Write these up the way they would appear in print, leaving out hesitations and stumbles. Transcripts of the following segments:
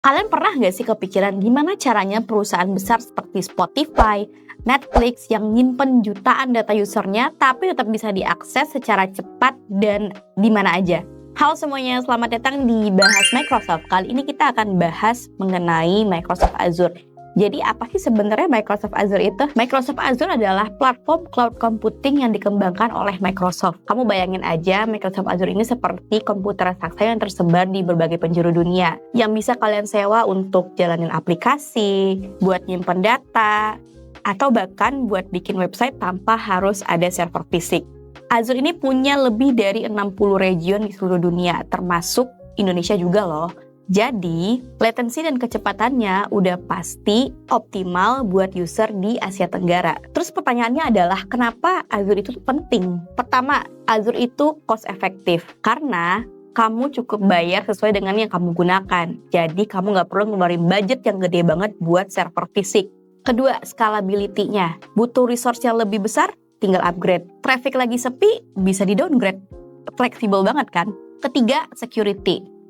Kalian pernah nggak sih kepikiran gimana caranya perusahaan besar seperti Spotify, Netflix yang nyimpen jutaan data usernya tapi tetap bisa diakses secara cepat dan di mana aja? Halo semuanya, selamat datang di Bahas Microsoft. Kali ini kita akan bahas mengenai Microsoft Azure. Jadi apa sih sebenarnya Microsoft Azure itu? Microsoft Azure adalah platform cloud computing yang dikembangkan oleh Microsoft. Kamu bayangin aja Microsoft Azure ini seperti komputer raksasa yang tersebar di berbagai penjuru dunia. Yang bisa kalian sewa untuk jalanin aplikasi, buat nyimpen data, atau bahkan buat bikin website tanpa harus ada server fisik. Azure ini punya lebih dari 60 region di seluruh dunia, termasuk Indonesia juga loh. Jadi, latency dan kecepatannya udah pasti optimal buat user di Asia Tenggara. Terus pertanyaannya adalah, kenapa Azure itu penting? Pertama, Azure itu cost efektif, karena kamu cukup bayar sesuai dengan yang kamu gunakan. Jadi, kamu nggak perlu ngeluarin budget yang gede banget buat server fisik. Kedua, scalability-nya. Butuh resource yang lebih besar? Tinggal upgrade. Traffic lagi sepi, bisa di-downgrade. Fleksibel banget kan? Ketiga, security.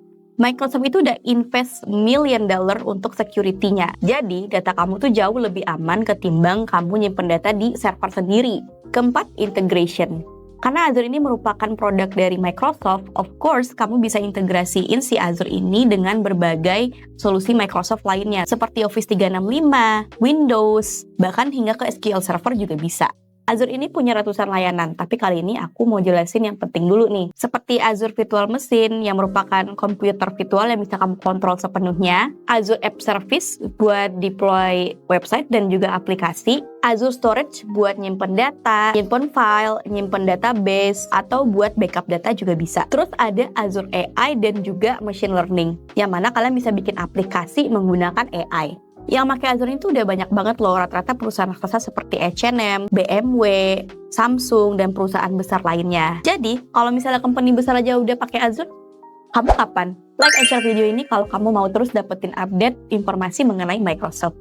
Microsoft itu udah invest $1 million untuk security-nya. Jadi, data kamu tuh jauh lebih aman ketimbang kamu nyimpen data di server sendiri. Keempat, integration. Karena Azure ini merupakan produk dari Microsoft, of course, kamu bisa integrasiin si Azure ini dengan berbagai solusi Microsoft lainnya, seperti Office 365, Windows, bahkan hingga ke SQL Server juga bisa. Azure ini punya ratusan layanan, tapi kali ini aku mau jelasin yang penting dulu nih. Seperti Azure Virtual Machine yang merupakan komputer virtual yang bisa kamu kontrol sepenuhnya, Azure App Service buat deploy website dan juga aplikasi, Azure Storage buat nyimpen data, nyimpen file, nyimpen database, atau buat backup data juga bisa. Terus ada Azure AI dan juga Machine Learning, yang mana kalian bisa bikin aplikasi menggunakan AI. Yang pakai Azure itu udah banyak banget loh, rata-rata perusahaan raksasa seperti H&M, BMW, Samsung, dan perusahaan besar lainnya. Jadi, kalau misalnya company besar aja udah pakai Azure, kamu kapan? Like and share video ini kalau kamu mau terus dapetin update informasi mengenai Microsoft.